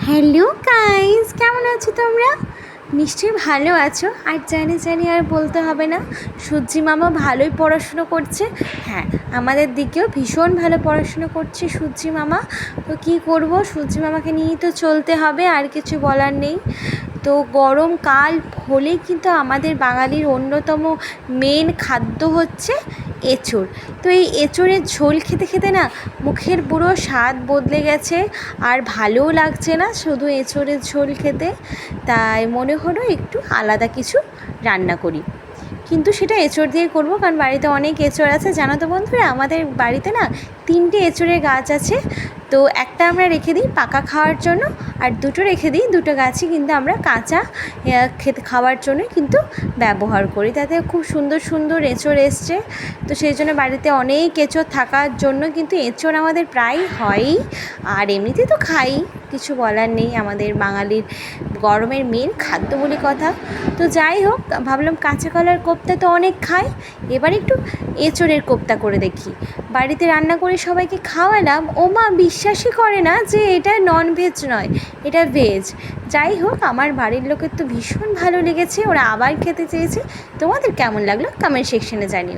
Hello guys, কেমন আছো তোমরা? নিশ্চয়ই ভালো আছো। আর জানি আর বলতে হবে না, সূর্যি মামা ভালোই পড়াশুনো করছে। হ্যাঁ, আমাদের দিকেও ভীষণ ভালো পড়াশুনো করছে সূর্যি মামা। তো কী করব, সূর্যি মামাকে নিয়েই তো চলতে হবে, আর কিছু বলার নেই। তো গরমকাল হলেই কিন্তু আমাদের বাঙালির অন্যতম মেন খাদ্য হচ্ছে এঁচোড়। তো এই এঁচোড়ের ঝোল খেতে খেতে না মুখের পুরো স্বাদ বদলে গেছে, আর ভালোও লাগছে না শুধু এঁচোড়ের ঝোল খেতে। তাই মনে হলো একটু আলাদা কিছু রান্না করি, কিন্তু সেটা এঁচোড় দিয়ে করবো, কারণ বাড়িতে অনেক এঁচোড় আছে। জানো তো বন্ধুরা, আমাদের বাড়িতে না 3টে এঁচোড়ের গাছ আছে। তো একটা আমরা রেখে দিই পাকা খাওয়ার জন্য, আর 2টো রেখে দিই, 2টো গাছই কিন্তু আমরা কাঁচা খেতে খাওয়ার জন্য কিন্তু ব্যবহার করি। তাতে খুব সুন্দর সুন্দর এঁচোড় এসছে। তো সেই জন্য বাড়িতে অনেক এঁচোড় থাকার জন্য কিন্তু এঁচোড় আমাদের প্রায় হয়ই। আর এমনিতে তো খাই, কিছু বলার নেই, আমাদের বাঙালির গরমের মেন খাদ্য বলে কথা। তো যাই হোক, ভাবলাম কাঁচা কলার কোপ্তা তো অনেক খাই, এবার একটু এঁচোড়ের কোপ্তা করে দেখি। বাড়িতে রান্না করে সবাইকে খাওয়ালাম, ও মা বিশ্বাসই করে না যে এটা ননভেজ নয়, এটা ভেজ। যাই হোক, আমার বাড়ির লোকের তো ভীষণ ভালো লেগেছে, ওরা আবার খেতে চেয়েছে। তোমাদের কেমন লাগলো কমেন্ট সেকশনে জানিও।